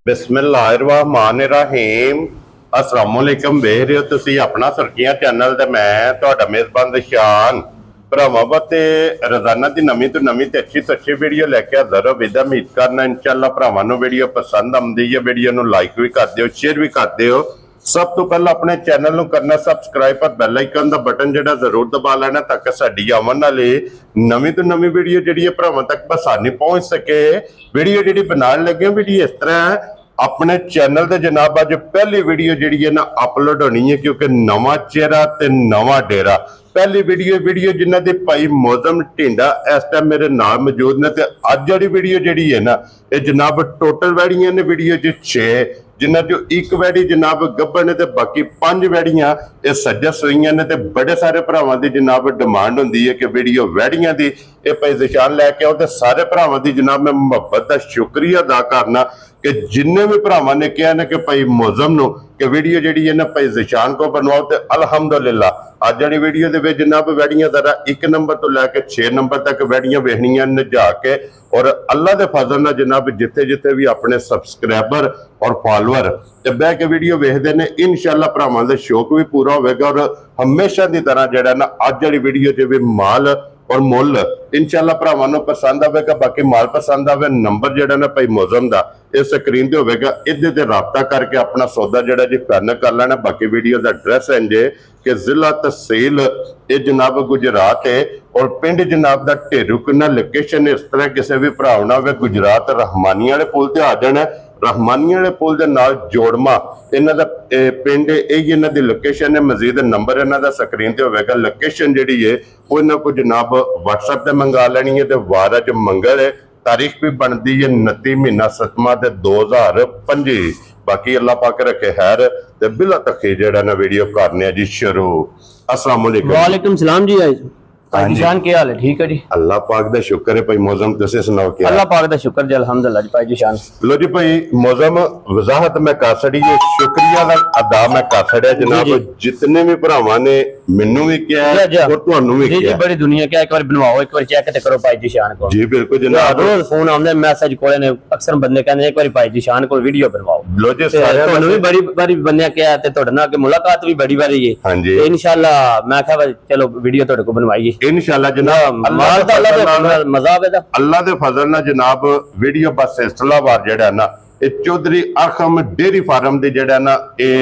बिस्मिल्लाहिर्रहमानिर्रहीम अस्सलामुअलैकुम वेख रहे हो तुसी अपना सुर्खियां चैनल ते मैं तुहाडा मेजबान दशान भरावां वास्ते रोजाना की नवीं तो नवीं ते अच्छी तो अच्छी वीडियो लैके हाजिर हो। विदा उम्मीद करना इंशाअल्लाह भरावां नूं वीडियो पसंद आउंदी है। वीडियो नूं लाइक भी कर दिओ, शेयर भी कर दिओ। सब तो पहले अपने चैनल नूं करना सबसक्राइब पर बैल आइकन दा बटन जिहड़ा जरूर दबा लेना ताकि साडी आवन वाली नवीं तो नवीं वीडियो जिहड़ी है भरावां तक आसानी पहुंच सके। वीडियो जिहड़ी बनाने लगे वीडियो इस तरह है, अपने चैनल ते जनाब अज पहली वीडियो जिहड़ी है ना अपलोड होनी है क्योंकि नवा चेहरा ते नवा डेरा। पहली वीडियो जिन्हां दे भाई मौजम ढिंडा इस टाइम मेरे नाल मौजूद ने ते अज वाली वीडियो जिहड़ी है ना ये जनाब टोटल वैड़ियां ने वीडियो च 6 जिन्हां चों एक वैड़ी जनाब गब्बन ने ते बाकी 5 वैड़ियां ये सज्जा सूईयां ने ते बड़े सारे भरावां दी जनाब डिमांड हुंदी है कि वीडियो वैड़ियां दी ये भाई निशान लैके आओ। ते सारे भरावां दी जनाब मैं मुहब्बत दा शुक्रिया अदा करना कि जिन्ने भी भरावां ने कहा ना कि भाई मौजम नो कि वीडियो जिहड़ी है ना भाई ज़िशान को बनवाओ ते अल्हम्दुलिल्लाह अज वाली वीडियो दे विच जनाब वैड़ियां दरा 1 नंबर तो लैके 6 नंबर तक वैड़ियां वेखनियां नजा के और अल्लाह दे फजल नाल जनाब जिथे जिथे भी अपने सबसक्राइबर और फॉलोअर ते बह के वीडियो वेखदे ने इंशाअल्लाह भरावां दा शौक भी पूरा होवेगा और हमेशा दी तरह जिहड़ा ना अज वाली वीडियो च भी माल और मुल इंशाअल्लाह भरावां नूं पसंद आवेगा। बाकी माल पसंद आवे नंबर जिहड़ा ना भाई मौजम दा इस स्क्रीन ते होवेगा, इहदे ते राबता करके अपना सौदा जिहड़ा जी फाइनल कर लेना। बाकी वीडियो दा एड्रैस इंज है कि जिला तहसील ये जनाब गुजरात है और पिंड जनाब दा ढेरुकना लोकेशन इस तरह किसी भी भरा ना होवे गुजरात रहमानिया वाले पुल ते आ जाना। रहमानिया वाले पुल के नाल जोड़मा इन्हां दा पिंड यही इन्हां दी लोकेशन है। मजीद नंबर इन्हां दा स्क्रीन ते होवेगा। लोकेशन जिहड़ी है वो इन्हां को जनाब व्हाट्सएप ते मंगा लैनी है ते वार अज मंगल है, तारीख भी बनती है 29 महीना 7वां ते 2025। बाकी अल्लाह पाक रखे खैर ते बिला तखी जेड़ा ना वीडियो करने जी शुरू। अस्सलाम वालेकुम। वालेकुम सलाम जी। भाई जान क्या हाल है? ठीक है जी, अल्लाह पाक दा शुक्र है। भाई मौजम तुसी सुनाओ क्या? अल्लाह पाक दा शुक्र जी अल्हम्दुलिल्लाह जी। भाई जी शान लो जी भाई मौजम वजाहत मैं कर छड़ी है, शुक्रिया दा अदा मैं कर छड़िया जनाब जितने भी भरावां ने मेनू भी किया और तुहानू भी किया। बड़ी दुनिया क्या एक बार बनवाओ, एक बार चेक ते करो भाई जी शान को। जी बिल्कुल जनाब, रोज फोन आंदे मैसेज कोले ने अक्सर बंदे कहंदे एक बार भाई जी शान को वीडियो बनवाओ। लो जी सारे तुहानू भी बड़ी बारी बंदे क्या ते तुहाडे नाल के मुलाकात भी बड़ी बारी है। हां जी इंशाल्लाह मैं कहा चलो वीडियो तुहाडे को बनवाइए इंशाल्लाह जनाब। अल्लाह दे फजल नाल जनाब वीडियो बस सिलसिलावार जेड़ा ना ये चौधरी अरखम डेयरी फार्म दे जेड़ा ना ये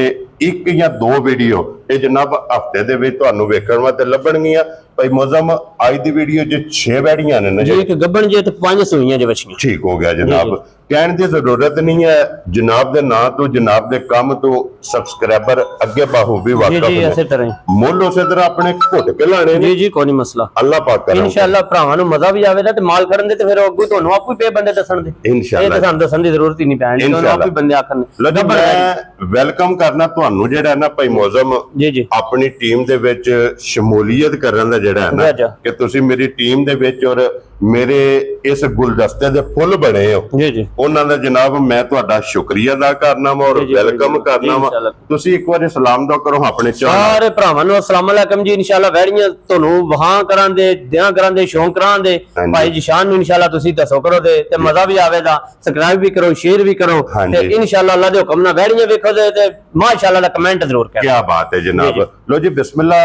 1 या 2 वीडियो ये जनाब हफ्ते दे विच तुहानू वेखण वास्ते लभणगीਆਂ। भाई मौजम आज दी वीडियो च 6 वैड़ियां ने जी, एक गब्बन जे ते 5 सूईयां जे बच्चियां। ठीक हो गया जनाब, कहने की जरूरत नहीं है। जनाब दे नाम तो जनाब दे काम तो सबसक्राइबर अगे बाहूबी वाकफ मुल उस तरह अपने घुट के लाने जी जी कोई नहीं मसला। अल्लाह पाक करे इंशाअल्लाह भरावां नूं मजा भी आवेगा ते माल करन दे ते फिर अग्गों तुहानू आपू पे बंदे दसन दे इंशाअल्लाह। ये सानू दसन दी जरूरत ही नहीं पैणी, तुहानू आपू बंदे आखन। मैं वेलकम करना तुहानू जेड़ा ना भाई मौजम जी जी अपनी टीम दे विच शमूलियत करन दा जेड़ा है ना कि तुसी मेरी टीम दे विच और मेरे इस गुलदस्ते दे फुल बने हो जी जी उन्हां दा जनाब मैं तुहाडा शुक्रिया अदा करना वा और वेलकम करना वा। तुसी एक बार सलाम दा करो अपने सारे भरावां नूं। अस्सलाम वालेकुम जी। इंशाअल्लाह वैड़ियां तुहानू वहां करां दे दियां करां दे शौक करां दे भाई जी शान नूं इंशाअल्लाह तुसी दसो करो ते मजा भी आवेगा। सब्सक्राइब भी करो, शेयर भी करो ते इंशाअल्लाह अल्लाह दे हुक्म नाल वैड़ियां वेखो ते माशाअल्लाह दा कमेंट जरूर करो। क्या बात है जनाब। लो जी बिस्मिल्लाह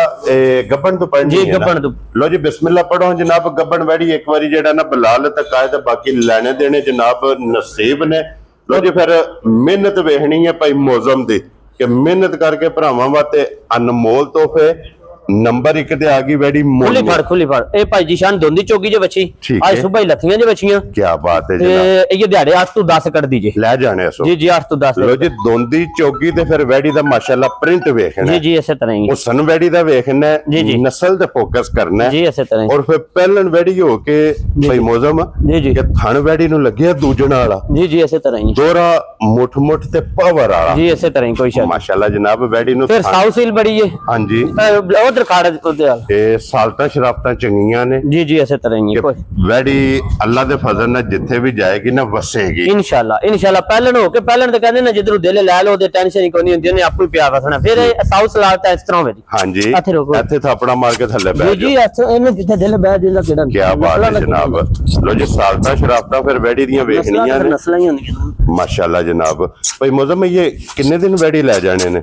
गब्बन तो पढ़नी जी गब्बन तो लो जी बिस्मिल्लाह पढ़ो जनाब। गब्बन वैड़ी एक बारी जेड़ा ना बलाल तक आए तो बाकी लेने देने जनाब नसीब ने। लो जी फिर मेहनत वेखनी है भाई मौजम दी कि मेहनत करके भरावां वास्ते अनमोल तोहफे। नंबर 1 ते आ गई वैड़ी खुली फड़ ए भाई जी शान दोंदी चौकी जे बची आज सुबह ही लथियां जे बचियां। क्या बात है जनाब। ये दिहाड़े 8 तो 10 कर दीजिए ले जाने सो जी जी 8 तो 10। लो जी दोंदी चौकी ते फिर वैड़ी दा माशाल्लाह प्रिंट वेखना जी जी इसे तरह ही हुसन वैड़ी दा वेखना जी जी नस्ल ते फोकस करना जी इसे तरह और फिर पहलन वैड़ी हो के भाई मौजम जी जी कि थन वैड़ी नु लगे दूजण वाला जी जी इसे तरह ही दोरा मुठ मुठ ते पावर वाला जी इसे तरह ही कोई शक माशाल्लाह जनाब वैड़ी नु फिर साउथ सील बड़ी है। हां जी वो ਉਧਰ ਖਾੜ ਉਹਦੇ ਹਾਲ ਇਹ ਸਾਲਤਾਂ ਸ਼ਰਾਫਤਾਂ ਚੰਗੀਆਂ ਨੇ ਜੀ ਜੀ ਇਸੇ ਤਰ੍ਹਾਂ ਹੀ ਕੋਈ ਵੈੜੀ ਅੱਲਾ ਦੇ ਫਜ਼ਲ ਨਾਲ ਜਿੱਥੇ ਵੀ ਜਾਏਗੀ ਨਾ ਵਸੇਗੀ ਇਨਸ਼ਾਅੱਲਾ ਪਹਿਣ ਹੋ ਕੇ ਪਹਿਣ ਤੇ ਕਹਿੰਦੇ ਨਾ ਜਿੱਧਰੋਂ ਦਿਲ ਲੈ ਲਓ ਉਹਦੇ ਟੈਨਸ਼ਨ ਹੀ ਕੋਈ ਨਹੀਂ ਹੁੰਦੀ ਉਹਨੇ ਆਪੂ ਹੀ ਪਿਆ ਵਸਣਾ ਫਿਰ ਇਹ ਸਾਊ ਸਲਾਤ ਇਸ ਤਰ੍ਹਾਂ ਹੋਵੇ ਹਾਂਜੀ ਇੱਥੇ ਥਾਪੜਾ ਮਾਰ ਕੇ ਥੱਲੇ ਬਹਿ ਜੀ ਇਹਨੂੰ ਜਿੱਥੇ ਦਿਲ ਬਹਿ ਜਿੰਦਾ ਕਿਹੜਾ ਕੀ ਬਾਤ ਹੈ ਜਨਾਬ ਲੋ ਜੀ ਸਾਲਤਾਂ ਸ਼ਰਾਫਤਾਂ ਫਿਰ ਵੈੜੀ ਦੀਆਂ ਵੇਖਣੀਆਂ ਨੇ ਨਸਲਾਂ ਹੀ ਹੁੰਦੀਆਂ ਮਾਸ਼ਾਅੱਲਾ ਜਨਾਬ ਭਾਈ ਮੌਜ਼ਮ ਇਹ ਕਿੰਨੇ ਦਿਨ ਵੈੜੀ ਲੈ ਜਾਣੇ ਨੇ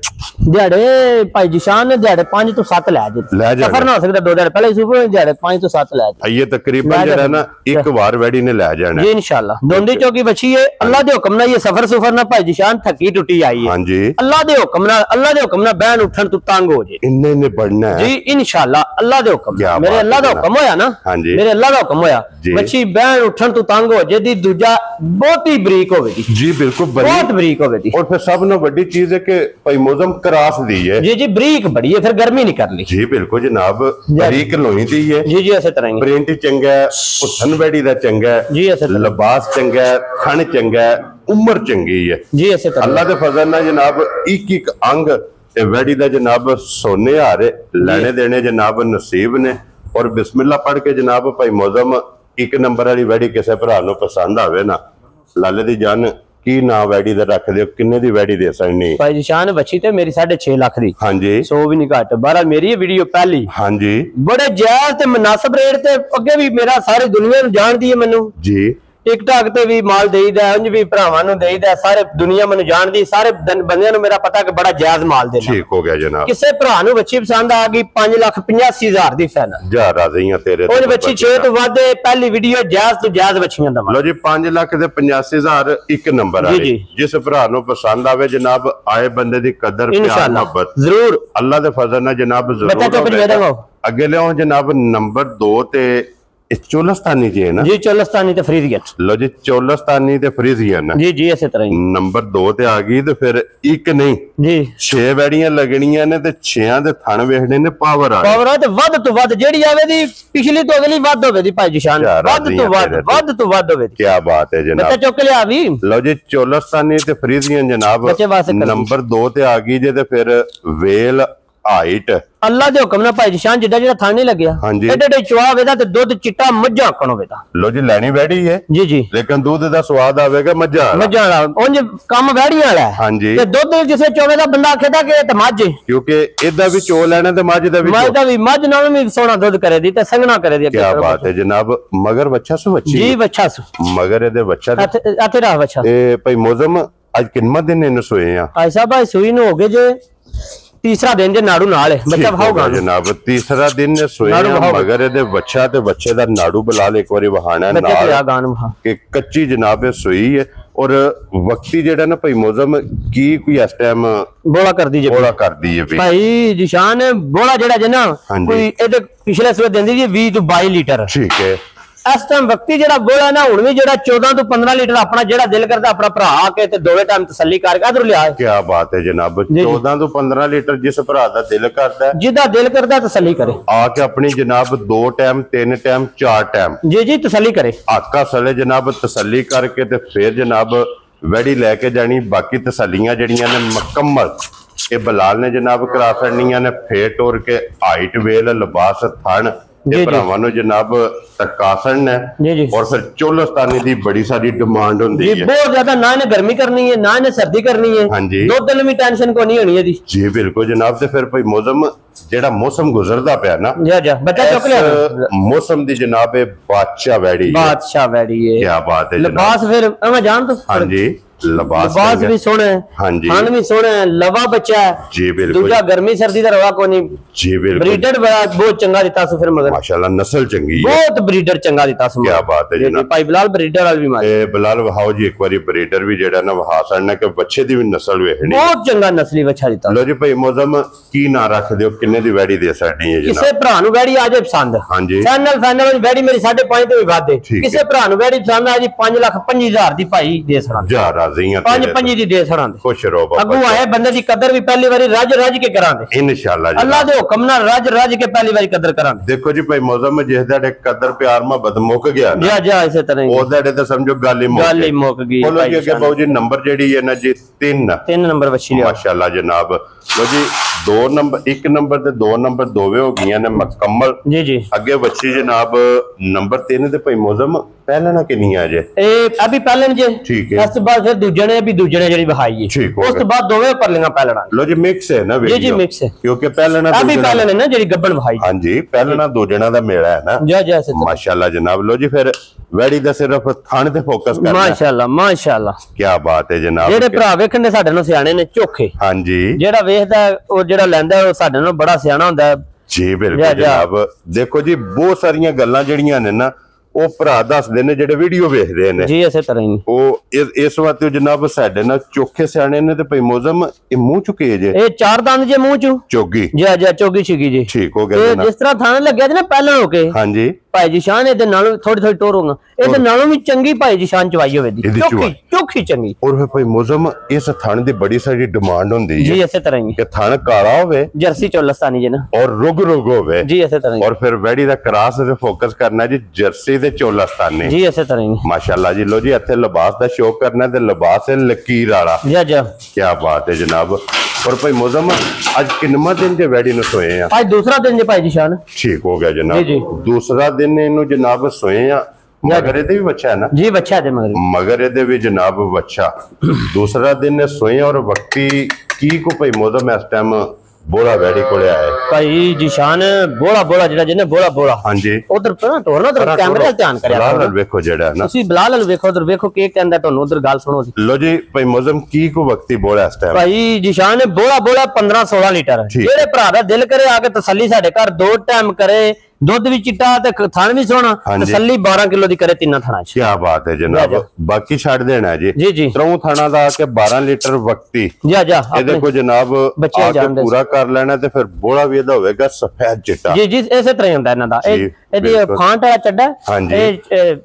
ਦਿਹਾੜੇ ਭਾਈ ਜਿਸ਼ਾਨ ਨੇ ਦਿਹਾੜੇ 5 ਤੋਂ 7 ਲੈ ਜਾਣੇ ਸਫਰ ਨਾ ਹੋ ਸਕਦਾ 2 ਦਿਨ ਪਹਿਲੇ ਸੁਬਹ ਦਿਹਾੜੇ 5 ਤੋਂ 7 ਲੈ ਜਾਣੇ ਇਹ ਤਕਰੀਬਨ ਜਿਹੜਾ ਨਾ ਇੱਕ ਵਾਰ ਵੈੜੀ ਨੇ ਲੈ ਜਾਣਾ ਜੀ ਇਨਸ਼ਾਅੱਲਾ ਦੋਂਦੀ ਚੌਕੀ ਬੱਚੀ ਹੈ ਅੱਲਾ ਦੇ ਹੁਕਮ ਨਾਲ ਇਹ ਸਫਰ ਸੁਫਰ ਨਾ ਭਾਈ ਜਿਸ਼ਾਨ ਥੱਕੀ ਟੁੱਟੀ ਆਈ ਹੈ ਹਾਂਜੀ ਅੱਲਾ ਦੇ ਹੁਕਮ ਨਾਲ ਬਹਿਣ ਉੱਠਣ ਤੋਂ ਤੰਗ ਹੋ ਜੇ ਇੰਨੇ ਪੜਨਾ ਜੀ ਇਨਸ਼ਾਅੱਲਾ ਅੱਲਾ ਦੇ ਹੁਕਮ ਮੇਰੇ ਅੱਲਾ ਦਾ ਹੁਕਮ ਹੋਇਆ ਨਾ ਮੇਰੇ ਅੱਲਾ ਦਾ ਹੁਕਮ ਹੋਇਆ ਬੱਚੀ ਬਹਿਣ ਉੱਠਣ ਤੋਂ ਤੰਗ ਹੋ ਜੇ ਦੀ ਦੂਜਾ ਬਹੁਤ ਹੀ ਬਰੀਕ ਹੋਵੇ ਜੀ ਬਿਲਕੁਲ ਬਹੁਤ ਬਰੀਕ ਹੋਵੇ ਦੀ और फिर सब ने बड़ी चीज है कि भाई मौसम क्रास दी है जी जी बरीक बड़ी है फिर गर्मी नहीं करनी जी बिल्कुल जनाब बरीक लोही दी है जी जी ऐसे तरह प्रिंट चंगा है उठन बैठी दा चंगा है जी ऐसे लिबास चंगा है थन चंगा है उम्र चंगी है जी ऐसे तरह अल्लाह दे फजल नाल जनाब एक एक अंग ते बैठी दा जनाब सोने हारे लेने देने जनाब नसीब ने और बिस्मिल्लाह पढ़ के जनाब भाई मौसम एक नंबर वाली बैठी किसी भरा नूं पसंद आवे ना लाले दी जान की ना वैडी दे रख दियो किन्ने दी वैडी दे सकनी भाई जिशान बच्ची ते मेरी 6.5 लाख दी हां जी 100 भी नहीं घट बारह मेरी वीडियो पहली हां जी बड़े जायज ते मुनासिब रेट ते अगे भी मेरा सारी दुनिया नु जान दी है मेनू जी टिकटॉक ते भी माल देईदा उंज भी भरावां नु देईदा सारे दुनिया मेनू जान दी सारे बंदियां नु मेरा पता कि बड़ा जायज माल देना ठीक हो गया जनाब किसे भरा नु बच्ची पसंद आ गई 5,85,000 दी फाइनल जा राज़ियां तेरे ਉਹ ਬੱਚੀ 6 ਤੋਂ ਵੱਧ ਪਹਿਲੀ ਵੀਡੀਓ ਜਾਇਜ਼ ਤੋਂ ਜਾਇਜ਼ ਬੱਚੀਆਂ ਦਾ ਲੋ ਜੀ 5,85,000 ਇੱਕ ਨੰਬਰ ਆ ਜਿਸ ਭਰਾ ਨੂੰ ਪਸੰਦ ਆਵੇ ਜਨਾਬ ਆਏ ਬੰਦੇ ਦੀ ਕਦਰ ਪਿਆਰ ਮੁਹੱਬਤ ਜ਼ਰੂਰ ਅੱਲਾ ਦੇ ਫਜ਼ਲ ਨਾਲ ਜਨਾਬ ਜ਼ਰੂਰ ਅੱਗੇ ਲਿਆਓ ਜਨਾਬ ਨੰਬਰ 2 ਤੇ चोलस्तानी जी है ना जी चोलस्तानी ते फ्रीजियन लो जी चोलस्तानी ते फ्रीजियन जी जी इसी तरह ही नंबर 2 ते आ गई ते फिर एक नहीं जी 6 वैड़ियां लगणियां ने ते 6 दे थण वेखने ने पावर आ ते वध तो वध जेड़ी आवे दी पिछली तो अगली वध होवे दी भाई जिशान वध तो वध होवे दी क्या बात है जनाब बच्चा चुक लिया भी लो जी चोलस्तानी ते फ्रीजियन जनाब नंबर 2 ते आ गई जे ते फिर वेल हाइट अल्लाह दे हुक्म नाल भाई जिशान जिड्डा जिड्डा थान नहीं लगया एडे एडे चवा वेदा ते दूध चिट्टा मज्जा कणो वेदा लो जी लेनी बैठी है जी जी लेकिन दूध दा स्वाद आवेगा मज्जा वाला उंज काम बैठियां वाला है हां जी ते दूध जिसे चोवे दा बंदा आखेदा कि ते मज्ज क्योंकि इदा भी चो लेना ते मज्ज दा भी मज्ज नाल भी सोना दूध करे दी ते संगना करे दी क्या बात है जनाब मगर बच्चा सु बच्ची जी बच्चा सु मगर एदे बच्चा आते रहा बच्चा ए भाई मौसम आज किन्ना दिन इन सोए आ भाई साहब भाई सुई नु हो गए जे तीसरा दिन जे नाड़ू नाल है बच्चा भाऊगा जनाब तीसरा दिन ने सोए मगर एदे बच्चा ते बच्चे दा नाड़ू बलाल एक बारी वहाना नाल कि कच्ची जनाब सोई है और वक्ती जेड़ा ना भाई मौसम की कोई इस टाइम बोला कर दी है भाई जिशान बोला जेड़ा जे ना कोई एदे पिछले सवे देंदी जी 20 तो 22 लीटर ठीक है इस टाइम वक्ती जेड़ा बोला ना हुण भी जेड़ा 14 तो 15 लीटर अपना जेड़ा दिल करदा अपना भरा आके ते दोवे टाइम तसल्ली करके अदर लिया क्या बात है जनाब 14 तो 15 लीटर जिस भरा दा दिल करदा है जिदा दिल करदा तसल्ली करे आके अपनी जनाब 2 टाइम 3 टाइम 4 टाइम जी जी तसल्ली करे आका सले जनाब तसल्ली करके ते फिर जनाब वैड़ी लेके जानी बाकी तसल्लियां जड़ियां ने मुकम्मल ये बलाल ने जनाब करा छड़नियां ने फेर टोर के हाइट वेल लिबास थन भरावां नूं जनाब तकासन है और फिर चोलस्तानी दी बड़ी सारी डिमांड होंदी है बहुत ज्यादा ना ने गर्मी करनी है ना ने सर्दी करनी है हां जी दो दिन भी टेंशन को नहीं होनी है जी बिल्कुल जनाब ते फिर भाई मौसम जेड़ा मौसम गुजरदा पिया ना जा बच्चा चुक लिया मौसम दी जनाब बादशाह वैड़ी है क्या बात है लिबास फिर मैं जान तो हां जी लिबास भी सोने हां जी खान भी सोने लवा बच्चा है जी बिल्कुल दूजा गर्मी सर्दी दा रवा कोनी जी बिल्कुल ब्रीडर बहुत चंगा दिता सु फिर मगर माशाल्लाह नस्ल चंगी है बहुत ब्रीडर चंगा दिता सु क्या बात है जनाब भाई बिलाल ब्रीडर वाली भी मार ए बिलाल वहाओ जी एक बारी ब्रीडर भी जेड़ा ना वहा सड़ना के बच्चे दी भी नस्ल वेखनी बहुत चंगा नस्ली बच्चा दिता लो जी भाई मौसम की ना रख दियो किन्ने दी वैड़ी दे सकनी है जनाब किसे भरा नु वैड़ी आ जाए पसंद हां जी फाइनल वैड़ी मेरी 5.5 तो भी वादे किसे भरा नु वैड़ी पसंद आ जी 5,25,000 दी भाई दे सकदा जा ਰਾਜ਼ੀ ਹਾਂ ਪੰਜ ਪੰਜੀ ਦੀ ਦੇ ਛੜਾਂਦੇ खुश रहो बाबा अगू आए बंदे दी कदर भी पहली बारी रज रज के करांदे इंशाल्लाह जी अल्लाह दे हुक्म नाल रज रज के पहली बारी कदर करांदे देखो जी भाई मौजम जिस दा कदर प्यार मोहब्बत मुक गया ना जा जा इसे तरह ओ दा ते समझो गल ही मुक गई बोलो जी अगे बाबू जी नंबर जेडी है ना जी 3 नंबर बच्ची लिया माशाल्लाह जनाब लो जी 2 नंबर 1 नंबर ते 2 नंबर दोवे हो गईयां ने मुकम्मल जी जी अगे बच्ची जनाब नंबर 3 ते भाई मौजम पहले ना कितनी आ जे ए अभी पहले जे ठीक है उस बाद फिर दूजे ने भी दूजे ने जेडी बहाई है उस तो बाद दोवे पर लेना पहलना लो जी मिक्स है ना जी जी मिक्स है क्योंकि पहले ना अभी पहले ने ना जेडी गब्बन बहाई हां जी पहले ना दो जना दा मेला है ना जा जा ऐसे माशाल्लाह जनाब लो जी फिर वैडी दा सिर्फ थाने ते फोकस करना माशाल्लाह माशाल्लाह क्या बात है जनाब जेडे भरा वेखण ने साडे नु सियाणे ने चोखे हां जी जेड़ा वेखदा ओ जेड़ा लैंदा ओ साडे नु बड़ा सियाणा हुंदा है जी बिल्कुल जनाब देखो जी बहुत सारियां गल्लां जड़ियां ने ना ਉਹ ਭਰਾ ਦੱਸਦੇ ਨੇ ਜਿਹੜੇ ਵੀਡੀਓ ਵੇਖਦੇ ਨੇ ਜੀ ਇਸੇ ਤਰ੍ਹਾਂ ਹੀ ਉਹ ਇਸ ਵਾਰ ਜਨਾਬ ਸਾਡੇ ਨਾਲ ਚੋਖੇ ਸਿਆਣੇ ਨੇ ਤੇ ਭਾਈ ਮੌਜ਼ਮ ਇਹ ਮੂੰਹ ਚੁਕੇ ਜੇ ਇਹ ਚਾਰ ਦੰਦ ਜੇ ਮੂੰਹ ਚ ਚੋਗੀ ਜੀ ਜੀ ਚੋਗੀ ਛਿਗੀ ਜੀ ਠੀਕ ਹੋ ਗਿਆ ਜਿਸ ਤਰ੍ਹਾਂ ਥਾਣੇ ਲੱਗਿਆ ਜੀ ਨਾ ਪਹਿਲਾਂ ਹੋ ਕੇ ਹਾਂਜੀ ਭਾਈ ਜੀ ਸ਼ਾਨ ਇਹਦੇ ਨਾਲ ਥੋੜੀ ਥੋੜੀ ਟੋਰ ਹੋਗਾ ਇਹਦੇ ਨਾਲੋਂ ਵੀ ਚੰਗੀ ਭਾਈ ਜੀ ਸ਼ਾਨ ਚਵਾਈ ਹੋਵੇ ਦੀ ਚੋਖੀ ਚੰਗੀ ਔਰ ਫਿਰ ਭਾਈ ਮੌਜ਼ਮ ਇਸ ਥਾਣੇ ਦੀ ਬੜੀ ਸਾਰੀ ਡਿਮਾਂਡ ਹੁੰਦੀ ਹੈ ਜੀ ਇਸੇ ਤਰ੍ਹਾਂ ਹੀ ਕਿ ਥਾਣਾ ਕਾਲਾ ਹੋਵੇ ਜਰਸੀ ਚੋਲਸਤਾਨੀ ਜੀ ਨਾ ਔਰ ਰੁਗ ਹੋਵੇ ਜੀ ਇਸੇ ਤਰ੍ਹਾਂ ਔਰ ਫਿਰ ਵੈੜੀ ਦਾ ਕਰਾਸ ਤੇ ਫੋਕਸ ਕਰਨਾ ਜੀ ਜਰਸੀ ਤੇ ਚੋਲਸਤਾਨੀ ਜੀ ਇਸੇ ਤਰ੍ਹਾਂ ਹੀ ਮਾਸ਼ਾਅੱਲਾ ਜੀ ਲੋ ਜੀ ਇੱਥੇ ਲਿਬਾਸ ਦਾ ਸ਼ੌਕ ਕਰਨਾ ਤੇ ਲਿਬਾਸ ਹੈ ਲਕੀਰ ਵਾਲਾ ਜੀ ਜੀ ਕੀ ਬਾਤ ਹੈ ਜਨਾਬ और भाई मौजम आज किन्नमा दिन जे वैडी नु सोए हैं आज दूसरा दिन जे भाई जी शान ठीक हो गया जनाब जी जी दूसरा दिन इनु जनाब सोए हैं मगर ਇਹਦੇ ਵੀ ਬੱਚਾ ਹੈ ਨਾ ਜੀ ਬੱਚਾ ਦੇ ਮਗਰ ਇਹਦੇ ਵੀ ਜਨਾਬ ਬੱਚਾ दूसरा दिन सोए और वक्ती की को भाई मौजम इस टाइम बोला वैडी कोले आए भाई जी शान बोला जेड़ा जिने बोला हां जी उधर टोरना उधर कैमरे दा ध्यान करया बिलाल देखो जेड़ा ना ਤੁਸੀਂ ਬਿਲਾਲ ਨੂੰ ਵੇਖੋ ਉਧਰ ਵੇਖੋ ਕੀ ਕਹਿੰਦਾ ਤੁਹਾਨੂੰ ਉਧਰ ਗੱਲ ਸੁਣੋ लो जी भाई मौजम की को वक्ती बोला इस टाइम भाई जी शान बोला 15 16 ਲੀਟਰ ਜਿਹੜੇ ਭਰਾ ਦਾ ਦਿਲ ਕਰੇ ਆ ਕੇ ਤਸੱਲੀ ਸਾਡੇ ਘਰ ਦੋ ਟਾਈਮ ਕਰੇ ਦੁੱਧ ਵੀ ਚਿੱਟਾ ਤੇ ਥਣ ਵੀ ਸੋਹਣਾ ਤਸੱਲੀ 12 ਕਿਲੋ ਦੀ ਕਰੇ ਤਿੰਨਾਂ ਥਣਾਂ ਚ ਕੀ ਬਾਤ ਹੈ ਜਨਾਬ ਬਾਕੀ ਛੱਡ ਦੇਣਾ ਜੀ ਜੀ ਤਰੋਂ ਥਣਾ ਦਾ ਕੇ 12 ਲੀਟਰ ਵਕਤੀ ਜਾ ਇਹਦੇ ਕੋ ਜਨਾਬ ਆ ਕੇ ਪੂਰਾ ਕਰ ਲੈਣਾ ਤੇ ਫਿਰ ਬੋਲਾ ਵੀ ਇਹਦਾ ਹੋਵੇਗਾ ਸਫੈਦ ਚਿੱਟਾ ਜੀ ਇਸੇ ਤਰ੍ਹਾਂ ਹੀ ਹੁੰਦਾ ਇਹਨਾਂ ਦਾ ਇਹਦੀ ਫਾਂਟ ਵਾਲਾ ਚੱਡਾ ਇਹ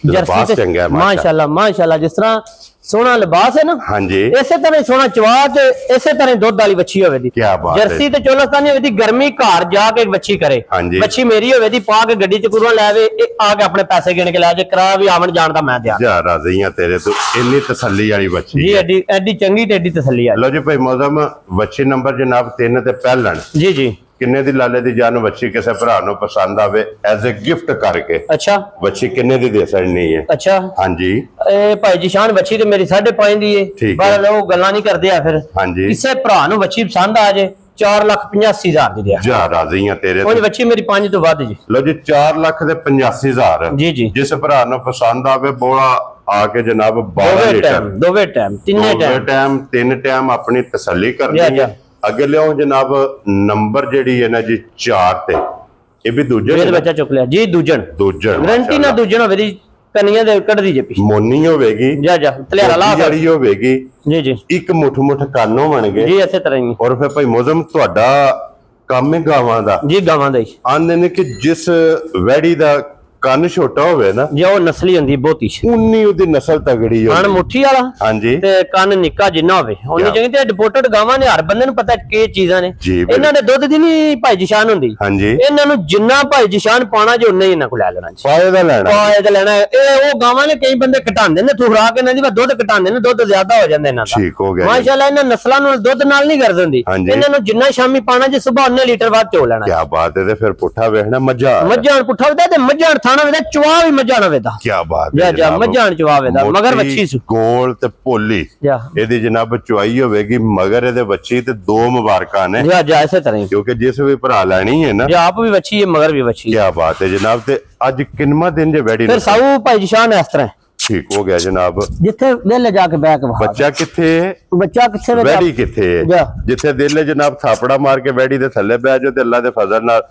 ਜਰਸੀ ਤੇ ਮਾਸ਼ਾਅੱਲਾ ਜਿਸ ਤਰ੍ਹਾਂ सोना लिबास है ना हाँ जी इसे तरह सोना चवा ते इसे तरह दूध वाली बच्ची होवे दी क्या बात है जर्सी ते चोलस्तानी होवे दी गर्मी घर जाके एक बच्ची करे हाँ जी बच्ची मेरी होवे दी पा के गड्डी च कुरवा लावे आके अपने पैसे गिन के ला जे करा भी आवन जान दा मैं दिया जा राज़ियां तेरे तो इतनी तसल्ली वाली बच्ची जी एडी चंगी ते एडी तसल्ली है लो जी भाई मौजम बच्ची नंबर जनाब 3 ते पहलन जी जी किन्ने दी लाले दी जान बच्ची किसी भरा नु पसंद आवे एज ए गिफ्ट करके अच्छा बच्ची किन्ने दी दे सकनी है अच्छा हां जी ए भाई जी शान बच्ची ते मेरी 5.5 दी है पर लोग गल्ला नहीं करदे आ फिर हां जी किसे भरा नु बच्ची पसंद आ जे 4,85,000 दी दिया जा राज़ियां तेरे ओ बच्ची मेरी 5 तो वध जी लो जी 4,85,000 जी जी जिस भरा नु पसंद आवे बोला आके जनाब 12 लीटर दोवे टाइम तीन टाइम अपनी तसल्ली करनी है अगे लियो जनाब नंबर जेडी है ना जी 4 ते ये भी दूजन मेरे बच्चा चुक लिया जी दूजन गारंटी ना दूजन होवे दी कनिया दे कढ दी जे पी मोनी होवेगी जा तलेरा ला जड़ी होवेगी जी एक मुठ कान होणगे जी ऐसे तरह ही और फिर भाई मौजम ਤੁਹਾਡਾ ਕੰਮ ਹੈ ਗਾਵਾਂ ਦਾ जी गावां दा ही ਆਂਦੇ ਨੇ ਕਿ ਜਿਸ ਵੈੜੀ ਦਾ ਕੰਨ ਛੋਟਾ ਹੋਵੇ ਨਾ ਜੇ ਉਹ ਨਸਲੀ ਹੁੰਦੀ ਬਹੁਤੀ ਉਨੀ ਉਹਦੀ ਨਸਲ ਤਗੜੀ ਹੋਵੇ ਕੰਨ ਮੁੱਠੀ ਵਾਲਾ ਹਾਂਜੀ ਤੇ ਕੰਨ ਨਿੱਕਾ ਜਿੰਨਾ ਹੋਵੇ ਉਹਨੇ ਚੰਗੀ ਤੇ ਡਿਪੋਰਟਡ ਗਾਵਾਂ ਨੇ ਹਰ ਬੰਦੇ ਨੂੰ ਪਤਾ ਕੀ ਚੀਜ਼ਾਂ ਨੇ ਇਹਨਾਂ ਦੇ ਦੁੱਧ ਦੀ ਨਹੀਂ ਭਾਈ ਜਿਸ਼ਾਨ ਹੁੰਦੀ ਹਾਂਜੀ ਇਹਨਾਂ ਨੂੰ ਜਿੰਨਾ ਭਾਈ ਜਿਸ਼ਾਨ ਪਾਣਾ ਜੇ ਉਨਾ ਹੀ ਇਹਨਾਂ ਕੋਲ ਲੈ ਲੈਣਾ ਫਾਇਦਾ ਲੈਣਾ ਇਹ ਉਹ ਗਾਵਾਂ ਨੇ ਕਈ ਬੰਦੇ ਘਟਾਉਂਦੇ ਨੇ ਥੁਰਾ ਕੇ ਇਹਨਾਂ ਦੀ ਦੁੱਧ ਘਟਾਉਂਦੇ ਨੇ ਦੁੱਧ ਜ਼ਿਆਦਾ ਹੋ ਜਾਂਦਾ ਇਹਨਾਂ ਦਾ ਠੀਕ ਹੋ ਗਿਆ ਮਾਸ਼ਾਅੱਲਾ ਇਹਨਾਂ ਨਸਲਾਂ ਨੂੰ ਦੁੱਧ ਨਾਲ ਨਹੀਂ ਕਰ ਦਿੰਦੀ ਇਹਨਾਂ ਨੂੰ ਜਿੰਨਾ ਸ਼ਾਮੀ ਪਾਣਾ ਜੇ ਸਵੇਰ 19 ਲੀਟਰ ਬਾਅਦ ਚੋ ਲੈਣਾ ਕੀ ਬਾਤ ਹੈ ਤੇ ਫਿਰ ਪੁੱਠਾ ਵੇਖਣਾ ਮੱਝਾਂ ਪੁੱਠਾ ਹੁੰਦਾ ਤੇ ਮੱਝਾਂ ਥਾਣਾ ਵੇਦਾ ਚਵਾ ਮੱਝਾਂ ਵੇਦਾ ਕੀ ਬਾਤ ਹੈ ਜਾ ਮੱਝਾਂ ਚਵਾ ਵੇਦਾ ਮਗਰ ਬੱਚੀ ਸੁ ਗੋਲ ਤੇ ਭੋਲੀ ਇਹਦੀ ਜਨਾਬ ਚੁਆਈ ਹੋਵੇਗੀ ਮਗਰ ਇਹਦੇ ਬੱਚੀ ਤੇ ਦੋ ਮੁਬਾਰਕਾਂ ਨੇ ਜਾ ਇਸੇ ਤਰ੍ਹਾਂ ਕਿਉਂਕਿ ਜਿਸ ਵੀ ਭਰਾ ਲੈਣੀ ਹੈ ਨਾ ਆਪ ਵੀ ਬੱਚੀ ਹੈ ਮਗਰ ਵੀ ਬੱਚੀ ਕੀ ਬਾਤ ਹੈ ਜਨਾਬ ਤੇ ਅੱਜ ਕਿੰਨਵਾਂ ਦਿਨ ਜੇ ਵੈਡੀ ਫਿਰ ਸਾਊ ਭਾਈ ਜਿਸ਼ਾਨ ਇਸ ਤਰ੍ਹਾਂ ठीक हो गया जनाब जिथे दिल जाके बैक बच्चा किथे है बच्चा किथे वैडी किथे है जिथे दिल जनाब थापड़ा मार के वैडी दे थल्ले बैठ जाओ ते अल्लाह दे फजल नाल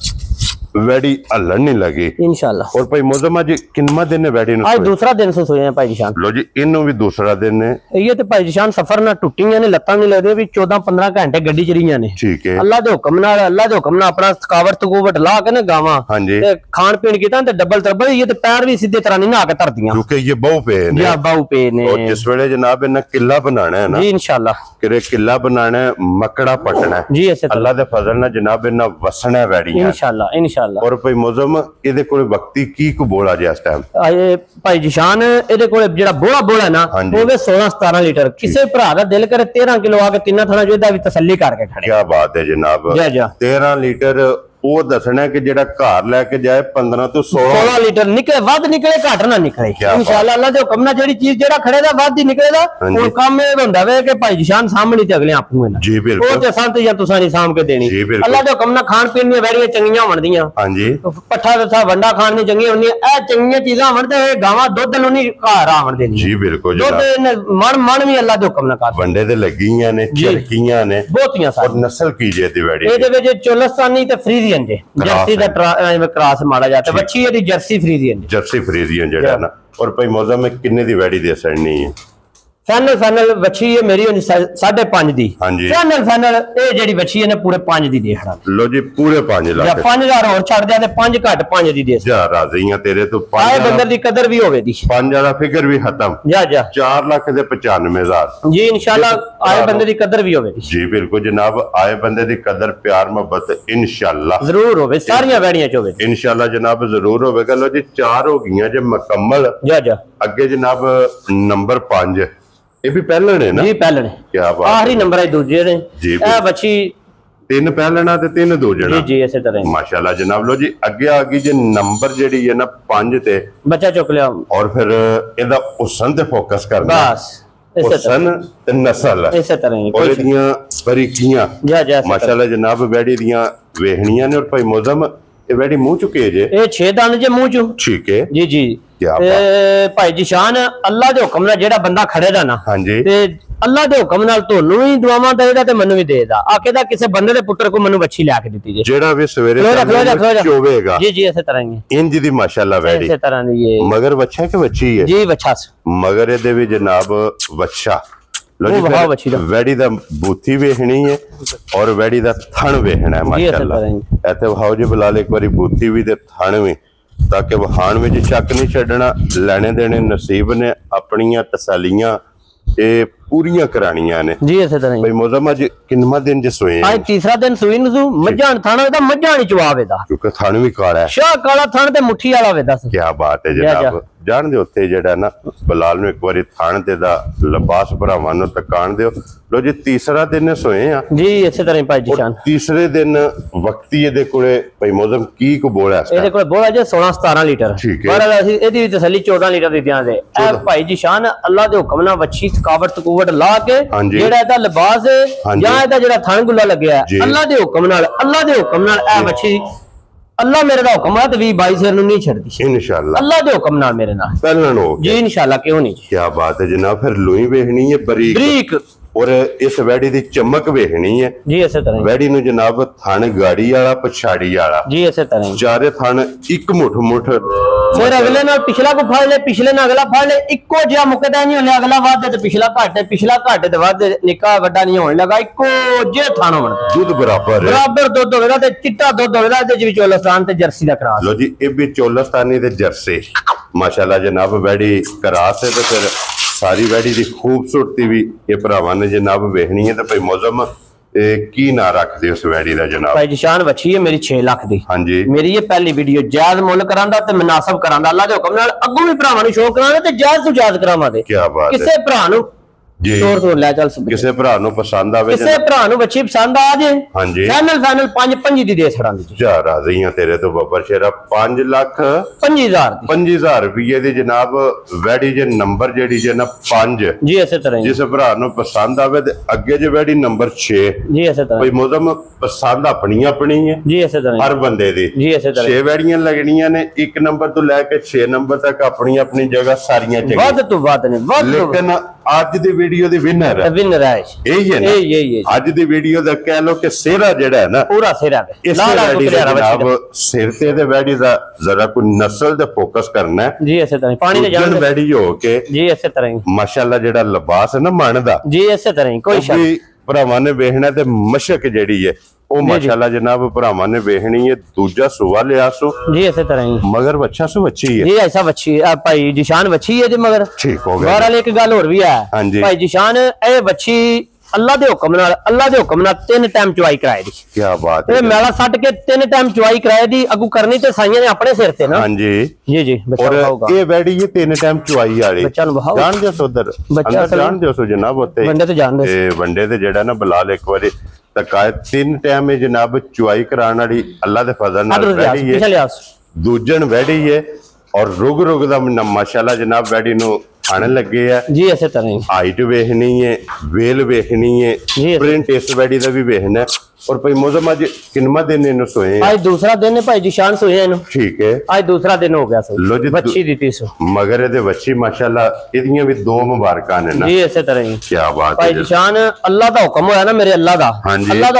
वैडी हलन नहीं लगी इंशाल्लाह। और भाई मौजम आज किन्ना दिन है वैडी आज दूसरा दिन से सोए हैं भाई जिशान। लो जी इनू भी दूसरा दिन है ये तो भाई जिशान सफर ना टुटियां ने लत्तां नहीं लगदे भी 14-15 घंटे गड्डी च रहियां ने। ठीक है अल्लाह दे हुक्म नाल अपना थकावट थकूवट ला के ना गावां हाँ जी ते खान पीन कीता ते डबल तरबल ये ते पैर भी सीधे तरह नहीं नहा के धरदियां क्योंकि ये बहु पे ने या बाऊ पे ने। और जिस वेले जनाब इन्हें किला बनाना है ना जी इंशाल्लाह कि किला बनाना है मकड़ा पटना है जी ऐसे अल्लाह दे फजल ना जनाब इन्हें वसना है वैडी इंशाल्लाह इंशाल्लाह। और भाई मौजम ਇਹਦੇ ਕੋਲੇ ਵਕਤੀ ਕੀ ਕੋ ਬੋਲਾ ਜਿਆ ਇਸ ਟਾਈਮ ਆਏ ਭਾਈ ਜਿਸ਼ਾਨ ਇਹਦੇ ਕੋਲੇ ਜਿਹੜਾ ਬੋਲਾ ਨਾ ਹੋਵੇ 16-17 ਲੀਟਰ ਕਿਸੇ ਭਰਾ ਦਾ ਦਿਲ ਕਰੇ 13 ਕਿਲੋ ਆ ਕੇ ਤਿੰਨਾਂ ਥਣਾ ਜੋ ਇਹਦਾ ਵੀ ਤਸੱਲੀ ਕਰਕੇ ਖੜੇ। ਕੀ ਬਾਤ ਹੈ ਜਨਾਬ 13 ਲੀਟਰ ਉਹ ਦੱਸਣਾ ਕਿ ਜਿਹੜਾ ਘਰ ਲੈ ਕੇ ਜਾਏ 15 ਤੋਂ 16 ਲੀਟਰ ਨਿਕਲੇ ਵੱਧ ਨਿਕਲੇ ਘੱਟ ਨਾ ਨਿਕਲੇ ਇਨਸ਼ਾਅੱਲਾ ਅੱਲਾ ਦੇ ਹੁਕਮ ਨਾਲ ਜਿਹੜੀ ਚੀਜ਼ ਜਿਹੜਾ ਖੜੇਗਾ ਵੱਧ ਹੀ ਨਿਕਲੇਗਾ। ਹੁਣ ਕੰਮ ਇਹ ਹੁੰਦਾ ਵੇ ਕਿ ਭਾਈ ਜਿਸ਼ਾਨ ਸਾਹਮਣੇ ਤੇ ਅਗਲੇ ਆਪੂ ਇਹਨਾਂ ਜੀ ਬਿਲਕੁਲ ਉਹ ਤੇ ਸੰਤ ਜਾਂ ਤੁਸੀਂ ਨਹੀਂ ਸਾਂਭ ਕੇ ਦੇਣੀ ਅੱਲਾ ਦੇ ਹੁਕਮ ਨਾਲ ਖਾਣ ਪੀਣ ਦੀਆਂ ਵੈਰੀਆਂ ਚੰਗੀਆਂ ਹੋਣਦੀਆਂ। ਹਾਂਜੀ ਪੱਠਾ ਦੱਸਾ ਵੰਡਾ ਖਾਣ ਦੀਆਂ ਚੰਗੀਆਂ ਹੁੰਦੀਆਂ ਇਹ ਚੰਗੀਆਂ ਚੀਜ਼ਾਂ ਹੋਣ ਤੇ ਗਾਵਾਂ ਦੁੱਧ ਨੂੰ ਨਹੀਂ ਘਰ ਆਵਣ ਦੇਣੀ ਜੀ ਬਿਲਕੁਲ ਦੁੱਧ ਮਨ ਵੀ ਅੱਲਾ ਦੇ ਹੁਕਮ ਨਾਲ ਕਰ ਵੰਡੇ ਤੇ ਲੱਗੀਆਂ ਨੇ ਝੜਕੀਆਂ ਨੇ ਬਹੁਤੀਆਂ ਸਾਰੀਆਂ। ਨਸਲ ਕੀ ਜੇ ਦੀ ਵੈੜੀ ਇਹਦੇ ਵਿੱਚ ਚੋਲਸਤਾਨੀ ਤੇ ਫਰੀਜ਼ੀਅਨ ਜੇ ਜਰਸੀ ਦਾ ਕ੍ਰਾਸ ਮਾੜਾ ਜਾਂਦਾ ਬੱਚੀ ਇਹਦੀ ਜਰਸੀ ਫਰੀਜ਼ੀਅਨ ਜਰਸੀ ਫਰੀਜ਼ੀਅਨ ਜਿਹੜਾ ਨਾ। और भाई मौजम में किन्ने दी वैडी दे सड़नी है फाइनल बच्ची है मेरी 5.5 दी। हाँ जी फाइनल ये जेडी बच्ची है ने पूरे 5 दी दे खड़ा। लो जी पूरे 5 लाख 5000 और छड़ दे ते 5 घट 5 दी दे जा राजी हैं तेरे तो 5 आए बंदर दी कदर भी होवे दी 5 वाला फिगर भी खत्म जा 4 लाख दे 95,000 जी इंशाल्लाह आए बंदे दी कदर भी होवे दी जी बिल्कुल जनाब आए बंदे दी कदर प्यार मोहब्बत इंशाल्लाह जरूर होवे सारियां वैड़ियां च होवे इंशाल्लाह जनाब जरूर होवेगा। लो जी 4 हो गईयां जे मुकम्मल जा अगे जनाब नंबर 5 ये भी पहले ने ना जी पहले क्या बात आखिरी नंबर है दूजे ने जी ए बच्ची 3 पहलना ते 3 दूजना जी जी इसी तरह माशाल्लाह जनाब। लो जी अगे आ गई जे नंबर जेडी है ना 5 ते बच्चा चुक लिया और फिर एदा हुस्न ते फोकस करना बस हुस्न ते नस्ल इसी तरह और एदियां बारीकियां जा माशाल्लाह जनाब वैड़ी दियां वेहणियां ने। और भाई मौजम ये वैड़ी मुंह चुके जे ये 6 दाने जे मुंह चो ठीक है जी जी भाई जिशान अल्लाह दे हुक्म नाल जेड़ा बंदा खड़ेदा ना हां जी ते अल्लाह दे हुक्म नाल तोनू ही दुआवां देदा ते मनु भी देदा आखेदा किसे बंदे दे पुत्र को मनु बच्ची ला के दित्ती जे जेड़ा भी सवेरे चोवेगा जी जी ऐसे तरह ही इंज दी माशाल्लाह वैड़ी ऐसे तरह दी ये मगर बच्चा के बच्ची है जी बच्चा मगर ए भी जनाब बच्चा वैड़ी दा बूथी वेखनी है और वैड़ी दा थन वेखना है माशाल्लाह। ऐथे वहाओ जी बिलाल एक बारी बूथी भी ते थन भी ताकि वहान में शक नहीं छड्डना लेने देने नसीब ने अपनियां तसल्लियां ये पूरियां करानियां ने जी ऐसे तरह भाई मौजम आज किन्ना दिन जे सोए आज तीसरा दिन सोई नसू मज्जान थाना दा मज्जानी चवावे दा क्योंकि थन भी काला है शाह काला थन ते मुट्ठी वाला वे दस क्या बात है जनाब जान दे उत्ते जेड़ा ना बिलाल नु एक बारी थान ते दा लिबास भरावां नु तकान दियो। लो जी तीसरा दिन सोए आ जी इसे तरह भाई जिशान तीसरे दिन वक्ती दे कोले भाई मौजम की को बोला ਇਹਦੇ ਕੋਲ ਬੋਲਾ ਜੇ 16-17 ਲੀਟਰ ਪਰ ਅਸੀਂ ਇਹਦੀ ਵੀ ਤਸੱਲੀ 14 ਲੀਟਰ ਦੀ ਦਿਆਂ ਦੇ ਇਹ ਭਾਈ ਜਿਸ਼ਾਨ ਅੱਲਾ ਦੇ ਹੁਕਮ ਨਾਲ ਵੱਛੀ ਥਕਾਵਟ ਤਕੂਵਟ ਲਾ ਕੇ ਜਿਹੜਾ ਇਹਦਾ ਲਿਬਾਸ ਜਾਂ ਇਹਦਾ ਜਿਹੜਾ ਥਣ ਗੁੱਲਾ ਲੱਗਿਆ ਅੱਲਾ ਦੇ ਹੁਕਮ ਨਾਲ ਇਹ ਵੱਛੀ अल्लाह मेरे दा हुक्म है तो 20-22 शेर नहीं छड़दी इंशाल्लाह अल्लाह दे हुक्म नाल मेरे नाल पहलन हो जी इंशाल्लाह क्यों नहीं। क्या बात है जनाब फिर लुई वेखनी है बारीक और इस वैड़ी दी चमक वेखनी है जी इसे तरह वैड़ी नु जनाब थन गाड़ी वाला पछाड़ी वाला जी इसे तरह चारे थन एक मुठ फिर अगले नाल पिछला को फाड़ ले पिछले नाल अगला फाड़ ले इको जिहा मुकदा नहीं होले अगला वाद ते पिछला घट ते वाद निका वड्डा नहीं होने लगा इको जे थानो बन दूध बराबर दूध होवेगा ते चिट्टा दूध होवेगा ते जी चोलस्तान ते जर्सी दा क्रास। लो जी ए भी चोलस्तानी ते जर्सी माशाल्लाह जनाब वैड़ी क्रास है ते फिर सारी वैड़ी दी खूबसूरती भी ये भरावां ने जनाब वेखनी है। तो भाई मौजम की ना रख दे उस वैड़ी दा जनाब भाई जिशान बच्ची है मेरी 6 लाख दी। हां जी मेरी ये पहली वीडियो जायज मुल करांदा ते मुनासिब करांदा अल्लाह दे हुक्म नाल अग्गों भी भरावां नु शौक करांदा ते जायज तो जायज करावां दे। क्या बात है किसे भरा नु जी तोड़ ले चल किसे भरा नु पसंद आवे किसे भरा नु बच्ची पसंद आ जे हां जी फाइनल 5 दी दे छड़ां दी जा राजी हैं तेरे तो बब्बर शेरा 5,50,000 रुपये दी जनाब वैड़ी जे नंबर जेडी जे ना 5 जी ऐसे तरह जिस भरा नु पसंद आवे ते अगे जे वैड़ी नंबर 6 जी ऐसे तरह भाई मौजम पसंद अपनी है जी ऐसे तरह हर बंदे दी जी ऐसे तरह 6 वैड़ियां लगनियां ने 1 नंबर तो लेके 6 नंबर तक अपनी अपनी जगह सारियां चाहिए वध तो वध ने वध लेकिन ਅੱਜ ਦੀ ਵੀਡੀਓ ਦੀ ਵਿਨਰ ਹੈ ਇਹ ਹੈ ਨਾ ਅੱਜ ਦੀ ਵੀਡੀਓ ਦਾ ਕਹਿ ਲੋ ਕਿ ਸਿਹਰਾ ਜਿਹੜਾ ਹੈ ਨਾ ਪੂਰਾ ਸਿਹਰਾ ਹੈ ਇਸ ਜਨਾਬ ਸਿਰ ਤੇ ਦੇ ਵੈੜੀ ਦਾ ਜ਼ਰਾ ਕੋਈ ਨਸਲ ਤੇ ਫੋਕਸ ਕਰਨਾ ਹੈ ਜੀ। ਇਸੇ ਤਰ੍ਹਾਂ ਪਾਣੀ ਦੇ ਜਾਣ ਵੈੜੀ ਹੋ ਕੇ ਜੀ ਇਸੇ ਤਰ੍ਹਾਂ ਹੀ ਮਾਸ਼ਾਅੱਲਾ ਜਿਹੜਾ ਲਿਬਾਸ ਹੈ ਨਾ ਮਣ ਦਾ ਜੀ ਇਸੇ ਤਰ੍ਹਾਂ ਹੀ ਕੋਈ ਸ਼ੱਕ ਭਰਾਵਾਂ ਨੇ ਵੇਖਣਾ ਤੇ ਮਸ਼ਕ ਜਿਹੜੀ ਹੈ ਉਹ ਮਾਸ਼ਾਅੱਲਾ ਜਨਾਬ ਭਰਾਵਾਂ ਨੇ ਵੇਖਣੀ ਹੈ। ਦੂਜਾ ਸੁਆ ਲਿਆ ਸੋ ਜੀ ਇਸੇ ਤਰ੍ਹਾਂ ਹੀ ਮਗਰ ਬੱਚਾ ਸੋ ਬੱਚੀ ਹੈ ਜੀ ਐਸਾ ਬੱਚੀ ਭਾਈ ਜਿਸ਼ਾਨ ਬੱਚੀ ਹੈ ਜੀ ਮਗਰ ਠੀਕ ਹੋ ਗਿਆ। ਬਾਹਰ ਵਾਲੀ ਇੱਕ ਗੱਲ ਹੋਰ ਵੀ ਹੈ ਭਾਈ ਜਿਸ਼ਾਨ ਇਹ ਬੱਚੀ ਅੱਲਾ ਦੇ ਹੁਕਮ ਨਾਲ 3 ਟਾਈਮ ਚੁਆਈ ਕਰਾਏ ਦੀ। ਕੀ ਬਾਤ ਹੈ। ਇਹ ਮੈਲਾ ਛੱਡ ਕੇ 3 ਟਾਈਮ ਚੁਆਈ ਕਰਾਏ ਦੀ ਅਗੂ ਕਰਨੀ ਤੇ ਸਾਈਆਂ ਨੇ ਆਪਣੇ ਸਿਰ ਤੇ ਨਾ ਹਾਂਜੀ ਜੀ ਬੱਚਾ ਹੋਊਗਾ। ਇਹ ਵੈੜੀ ਇਹ 3 ਟਾਈਮ ਚੁਆਈ ਵਾਲੀ ਬੱਚਾ ਨੂੰ ਬਹਾਓ ਜਾਣ ਦਿਓ ਉਧਰ ਬੱਚਾ ਜਾਣ ਦਿਓ ਸੋ ਜਨਾਬ ਉੱਤੇ ਵੰਡੇ ਤੇ ਜਾਣ ਦੇ ਵੰਡੇ ਤੇ ਜਿਹੜਾ ਨਾ ਬਲਾਲ ਇੱਕ ਵਾਰੀ ਤਕਾਇਤ 3 ਟਾਈਮ ਇਹ ਜਨਾਬ ਚੁਆਈ ਕਰਾਉਣ ਵਾਲੀ ਅੱਲਾ ਦੇ ਫਜ਼ਲ ਨਾਲ ਵੈੜੀ ਹੈ। ਦੂਜਣ ਵੈੜੀ ਹੈ ਔਰ ਰੁਗ ਦਾ ਮਾਸ਼ਾਅੱਲਾ ਜਨਾਬ ਵੈੜੀ ਨੂੰ ਆਣ ਲੱਗੇ ਆ ਜੀ। ਇਸੇ ਤਰ੍ਹਾਂ ਹੀ ਹਾਈਟ ਵੇਖਣੀ ਹੈ ਵੇਲ ਵੇਖਣੀ ਹੈ ਪ੍ਰਿੰਟ ਇਸ ਵੈੜੀ ਦਾ ਵੀ ਵੇਖਣਾ ਔਰ ਭਾਈ ਮੌਸਮ ਅੱਜ ਕਿੰਨਾ ਦਿਨ ਇਹਨੂੰ ਸੋਏ ਅੱਜ ਦੂਸਰਾ ਦਿਨ ਹੈ ਭਾਈ ਜਿਸ਼ਾਨ ਸੋਏ ਇਹਨੂੰ ਠੀਕ ਹੈ ਅੱਜ ਦੂਸਰਾ ਦਿਨ ਹੋ ਗਿਆ ਸੋ ਬੱਚੀ ਦਿੱਤੀ ਸੋ ਮਗਰ ਇਹਦੇ ਬੱਚੀ ਮਾਸ਼ਾਅੱਲਾ ਇਹਦੀਆਂ ਵੀ 2 ਮੁਬਾਰਕਾਂ ਨੇ ਨਾ ਜੀ। ਇਸੇ ਤਰ੍ਹਾਂ ਹੀ ਕੀ ਬਾਤ ਹੈ ਭਾਈ ਜਿਸ਼ਾਨ ਅੱਲਾ ਦਾ ਹੁਕਮ ਹੋਇਆ ਨਾ ਮੇਰੇ ਅੱਲਾ ਦਾ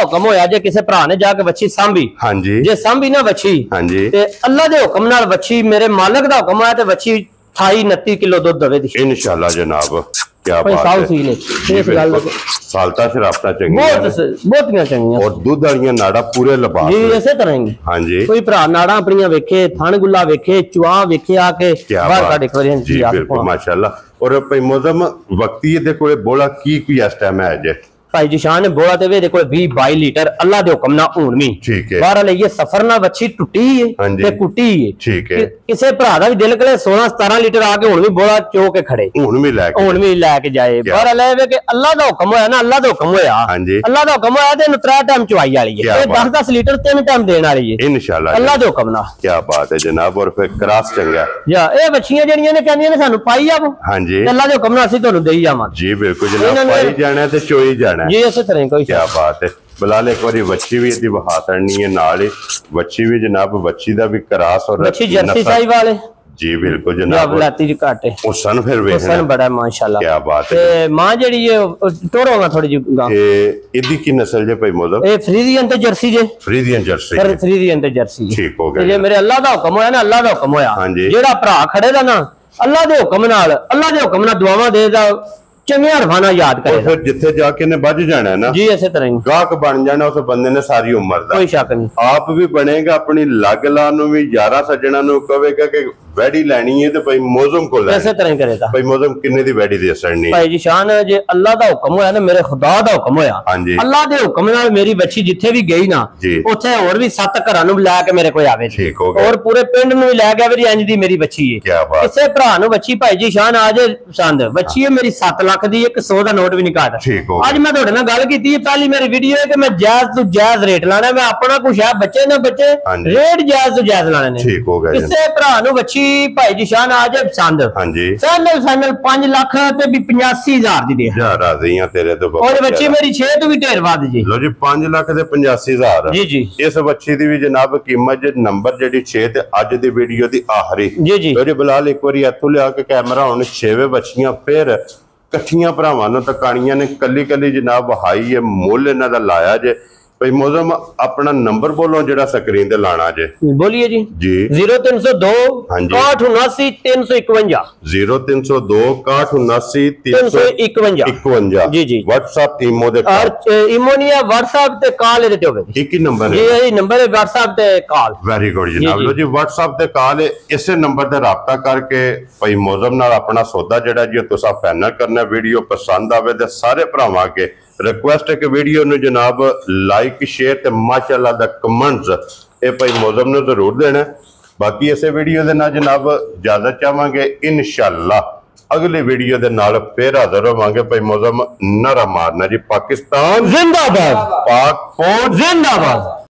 ਹੁਕਮ ਹੋਇਆ ਜੇ ਕਿਸੇ ਭਰਾ ਨੇ ਜਾ ਕੇ ਬੱਚੀ ਸਾਂਭੀ ਹਾਂਜੀ ਜੇ ਸਾਂਭੀ ਨਾ ਬੱਚੀ ਹਾਂਜੀ ਤੇ ਅੱਲਾ ਦੇ ਹੁਕਮ ਨਾਲ ਬੱਚੀ ਮੇਰੇ ਮਾਲਕ ਦਾ ਹੁਕਮ ਹੋਇਆ ਤੇ ਬੱਚੀ 28-29 ਕਿਲੋ ਦੁੱਧ ਦੇਵੇ ਦੀ ਇਨਸ਼ਾਅੱਲਾ ਜਨਾਬ। ਕੀ ਬਾਤ ਹੈ। ਇਸ ਗੱਲ ਸਾਲਤਾ ਸ਼ਰਾਫਤਾਂ ਚੰਗੀਆਂ ਬਹੁਤੀਆਂ ਚੰਗੀਆਂ ਔਰ ਦੁੱਧ ਵਾਲੀਆਂ ਨਾੜਾ ਪੂਰੇ ਲਬਾਸ ਜੀ। ਇਸੇ ਤਰ੍ਹਾਂ ਹੀ ਹਾਂਜੀ ਕੋਈ ਭਰਾ ਨਾੜਾ ਆਪਣੀਆਂ ਵੇਖੇ ਥਣ ਗੁੱਲਾ ਵੇਖੇ ਚੁਆ ਵੇਖੇ ਆ ਕੇ ਬਾਹਰ ਕੱਢ ਇੱਕ ਵਾਰੀ ਜੀ ਬਿਲਕੁਲ ਮਾਸ਼ਾਅੱਲਾ। ਔਰ ਭਾਈ ਮੌਸਮ ਵਕਤੀ ਦੇ ਕੋਲੇ ਬੋਲਾ ਕੀ ਇਸ ਟਾਈਮ ਹੈ ਜੇ ਭਾਈ ਜਿਸ਼ਾਨ ਨੇ ਬੋਲਾ ਤੇ ਵੇ ਕੋਲ 20-22 ਲੀਟਰ ਅੱਲਾ ਦੇ ਹੁਕਮ ਨਾਲ ਹੁਣ ਵੀ ਠੀਕ ਹੈ ਬਾਹਰ ਲਈਏ ਸਫਰ ਨਾਲ ਬੱਚੀ ਟੁੱਟੀ ਹੈ ਤੇ ਕੁੱਟੀ ਹੈ ਠੀਕ ਹੈ। ਕਿਸੇ ਭਰਾ ਦਾ ਵੀ ਦਿਲ ਕਰੇ 16-17 ਲੀਟਰ ਆ ਕੇ ਹੁਣ ਵੀ ਬੋਲਾ ਚੋ ਕੇ ਖੜੇ ਹੁਣ ਵੀ ਲੈ ਕੇ ਜਾਏ ਬਾਹਰ ਲੈ ਵੇ ਕਿ ਅੱਲਾ ਦਾ ਹੁਕਮ ਹੋਇਆ ਨਾ ਅੱਲਾ ਦਾ ਹੁਕਮ ਹੋਇਆ ਅੱਲਾ ਦਾ ਹੁਕਮ ਹੋਇਆ ਤੇ ਇਹਨੂੰ 3 ਟਾਈਮ ਚਵਾਈ ਵਾਲੀ ਹੈ ਇਹ 10-10 ਲੀਟਰ 3 ਟਾਈਮ ਦੇਣ ਵਾਲੀ ਹੈ ਇਨਸ਼ਾਅੱਲਾ ਅੱਲਾ ਦੇ ਹੁਕਮ ਨਾਲ। ਕੀ ਬਾਤ ਹੈ ਜਨਾਬ। ਔਰ ਫਿਰ ਕਰਾਸ ਚੰਗਾ ਜਾਂ ਇਹ ਬੱਚੀਆਂ ਜਿਹੜੀਆਂ ਨੇ ਕਹਿੰਦੀਆਂ ਨੇ ਸਾਨੂੰ ਪਾਈ ਜਾਵੋ ਹਾਂਜੀ ਅੱਲਾ ਦੇ ਹੁਕਮ ਨਾਲ ਅਸੀਂ ਤੁਹਾਨੂੰ ਦੇਈ ਜਾਵਾਂਗੇ ਜੀ ਬਿਲਕੁਲ ਜਨਾਬ। ਪਾਈ ਜਾਣਾ ਤੇ ਚੋਈ ਜਾਣਾ ਜੀ ਇਸੇ ਤਰ੍ਹਾਂ ਕੋਈ। ਕੀ ਬਾਤ ਹੈ। ਬਲਾਲ ਇੱਕ ਵਾਰੀ ਬੱਚੀ ਵੀ ਇਹਦੀ ਵਹਾ ਤੜਨੀ ਹੈ ਨਾਲ ਹੀ ਬੱਚੀ ਵੀ ਜਨਾਬ ਬੱਚੀ ਦਾ ਵੀ ਕਰਾਸ ਔਰ ਬੱਚੀ ਜਰਸੀ ਸਾਈ ਵਾਲੇ ਜੀ ਬਿਲਕੁਲ ਜਨਾਬ ਲਾਤੀ ਜੀ ਘਾਟੇ ਹੁਸਨ ਫਿਰ ਵੇਖਣਾ ਹੁਸਨ ਬੜਾ ਮਾਸ਼ਾਅੱਲਾ। ਕੀ ਬਾਤ ਹੈ। ਤੇ ਮਾਂ ਜਿਹੜੀ ਹੈ ਟੋਰੋਗਾ ਥੋੜੀ ਜਿਹੀ ਗਾਂ ਇਹਦੀ ਕੀ ਨਸਲ ਜੇ ਭਾਈ ਮੌਲਵ ਇਹ ਫਰੀਦੀਅਨ ਤੇ ਜਰਸੀ ਜੇ ਫਰੀਦੀਅਨ ਤੇ ਜਰਸੀ ਠੀਕ ਹੋ ਗਿਆ। ਜੇ ਮੇਰੇ ਅੱਲਾ ਦਾ ਹੁਕਮ ਹੋਇਆ ਨਾ ਅੱਲਾ ਦਾ ਹੁਕਮ ਹੋਇਆ ਜਿਹੜਾ ਭਰਾ ਖੜੇ ਦਾ ਨਾ ਅੱਲਾ ਦੇ ਹੁਕਮ ਨਾਲ ਦੁਆਵਾਂ ਦੇਦਾ ਚੰਗੀਆਂ ਰਵਾਨਾ ਯਾਦ ਕਰੇ ਫਿਰ ਜਿੱਥੇ ਜਾ ਕੇ ਨੇ ਵੱਜ ਜਾਣਾ ਨਾ ਜੀ। ਇਸੇ ਤਰ੍ਹਾਂ ਹੀ ਗਾਹਕ ਬਣ ਜਾਣਾ ਉਸ ਬੰਦੇ ਨੇ ਸਾਰੀ ਉਮਰ ਦਾ ਕੋਈ ਸ਼ੱਕ ਨਹੀਂ। ਆਪ ਵੀ ਬਣੇਗਾ ਆਪਣੀ ਲੱਗ ਲਾ ਨੂੰ ਵੀ ਯਾਰਾ ਸੱਜਣਾ ਨੂੰ ਕਹੇਗਾ ਕਿ ਵੈੜੀ ਲੈਣੀ ਹੈ ਤੇ ਭਾਈ ਮੌਜ਼ਮ ਕੋਲ ਇਸੇ ਤਰ੍ਹਾਂ ਹੀ ਕਰੇਗਾ ਭਾਈ ਮੌਜ਼ਮ ਕਿੰਨੇ ਦੀ ਵੈੜੀ ਦੇ ਸੜਨੀ ਭਾਈ ਜੀ ਸ਼ਾਨ ਜੇ ਅੱਲਾ ਦਾ ਹੁਕਮ ਹੋਇਆ ਨਾ ਮੇਰੇ ਖੁਦਾ ਦਾ ਹੁਕਮ ਹੋਇਆ ਅੱਲਾ ਦੇ ਹੁਕਮ ਨਾਲ ਮੇਰੀ ਬੱਚੀ ਜਿੱਥੇ ਵੀ ਗਈ ਨਾ ਉੱਥੇ ਹੋਰ ਵੀ 7 ਘਰਾਂ ਨੂੰ ਲੈ ਕੇ ਮੇਰੇ ਕੋਲ ਆਵੇ ਠੀਕ ਹੋ ਗਿਆ ਔਰ ਪੂਰੇ ਪਿੰਡ ਨੂੰ ਵੀ ਲੈ ਕੇ ਆਵੇ ਇੰਜ ਦੀ ਮੇਰੀ ਬੱਚੀ ਹੈ ਕਿਸੇ ਭਰਾ ਨੂੰ ਬੱਚੀ ਭਾਈ ਜੀ ਸ਼ਾਨ ਆ ਜੇ ਪਸੰਦ ਬੱਚੀ ਹੈ ਮੇਰੀ 7 ਲੱਖ ਦੀ 100 ਦਾ ਨੋਟ ਵੀ ਨਹੀਂ ਘਾਟ ਅੱਜ ਮੈਂ ਤੁਹਾਡੇ ਨਾਲ ਗੱਲ ਕੀਤੀ ਪਹਿਲੀ ਮੇਰੀ ਵੀਡੀਓ ਹੈ ਕਿ ਮੈਂ ਜਾਇਜ਼ ਤੋਂ ਜਾਇਜ਼ ਰੇਟ ਲਾਣਾ ਮੈਂ ਆਪਣਾ ਕੁਛ ਹੈ ਬੱਚੇ ਨਾ ਬੱਚੇ ਰੇਟ ਜਾਇਜ਼ ਤੋਂ ਜਾਇਜ਼ ਲਾਣੇ ਨੇ ਠੀਕ ਹੋ ਗਿਆ ਕਿਸੇ ਭਰਾ ਨੂੰ ਬੱਚੀ ਭਾਈ ਜੀ ਸ਼ਾਨ ਆ ਜੇ ਪਸੰਦ ਹਾਂਜੀ ਫਾਈਨਲ 5 ਲੱਖ ਤੇ ਵੀ 85000 ਦੀ ਦੇ ਯਾਰ ਰਾਜ਼ੀਆਂ ਤੇਰੇ ਤੋਂ ਉਹ ਬੱਚੀ ਮੇਰੀ 6 ਤੋਂ ਵੀ ਢੇਰ ਵੱਧ ਜੀ ਲੋ ਜੀ 5 ਲੱਖ ਤੇ 85000 ਜੀ ਜੀ। ਇਸ ਬੱਚੀ ਦੀ ਵੀ ਜਨਾਬ ਕੀਮਤ ਜੇ ਨੰਬਰ ਜਿਹੜੀ 6 ਤੇ ਅੱਜ ਦੀ ਵੀਡੀਓ ਦੀ ਆਖਰੀ ਜੀ ਜੀ। ਲੋ ਜੀ ਬਲਾਲ ਇੱਕ ਵਾਰੀ ਇੱਥੋਂ ਲਿਆ ਕੇ ਕੈਮਰਾ ਹੁਣ 6ਵੇਂ ਬੱਚੀਆਂ ਫਿਰ ਇਕੱਠੀਆਂ ਭਰਾਵਾਂ ਨੂੰ ਤਕਾਣੀਆਂ ਨੇ ਕੱਲੀ ਕੱਲੀ ਜਨਾਬ ਵਹਾਈ ਹੈ ਮੁੱਲ ਇਹਨਾਂ ਦਾ ਲਾਇਆ ਜੇ ਭਾਈ ਮੌਜ਼ਮ ਆਪਣਾ ਨੰਬਰ ਬੋਲੋ ਜਿਹੜਾ ਸਕਰੀਨ ਤੇ ਲਾਣਾ ਜੇ ਬੋਲੀਏ ਜੀ ਜੀ 0302 687 351 0302 687 351 ਜੀ ਜੀ। WhatsApp ਈਮੋ ਦੇ ਔਰ ਈਮੋ ਨਹੀਂ ਹੈ WhatsApp ਤੇ ਕਾਲ ਇਹਦੇ ਤੇ ਹੋਵੇ ਇੱਕ ਹੀ ਨੰਬਰ ਹੈ ਇਹ ਨੰਬਰ ਹੈ WhatsApp ਤੇ ਕਾਲ ਵੈਰੀ ਗੁੱਡ ਜਨਾਬ। ਲੋ ਜੀ WhatsApp ਤੇ ਕਾਲ ਇਸੇ ਨੰਬਰ ਤੇ ਰਾਬਤਾ ਕਰਕੇ ਭਾਈ ਮੌਜ਼ਮ ਨਾਲ ਆਪਣਾ ਸੌਦਾ ਜਿਹੜਾ ਜੀ ਤੁਸੀਂ ਫਾਈਨਲ ਕਰਨਾ। ਵੀਡੀਓ ਪਸੰਦ ਆਵੇ ਤੇ ਸਾਰੇ ਭਰਾਵਾਂ ਕੇ ਰਿਕੁਐਸਟ ਹੈ ਕਿ ਵੀਡੀਓ ਨੂੰ ਜਨਾਬ ਲਾਈਕ ਸ਼ੇਅਰ ਤੇ ਮਾਸ਼ਾਅੱਲਾ ਦਾ ਕਮੈਂਟਸ ਇਹ ਭਾਈ ਮੌਜ਼ਮ ਨੂੰ ਜ਼ਰੂਰ ਦੇਣਾ। ਬਾਕੀ ਇਸੇ ਵੀਡੀਓ ਦੇ ਨਾਲ ਜਨਾਬ ਇਜਾਜ਼ਤ ਚਾਹਾਂਗੇ ਇਨਸ਼ਾਅੱਲਾ ਅਗਲੇ ਵੀਡੀਓ ਦੇ ਨਾਲ ਫੇਰ ਹਾਜ਼ਰ ਹੋਵਾਂਗੇ। ਭਾਈ ਮੌਜ਼ਮ ਨਾਰਾ ਮਾਰਨਾ ਜੀ ਪਾਕਿਸਤਾਨ ਜ਼ਿੰਦਾਬਾਦ ਪਾਕ ਫੌਜ ਜ਼ਿੰਦਾਬਾਦ।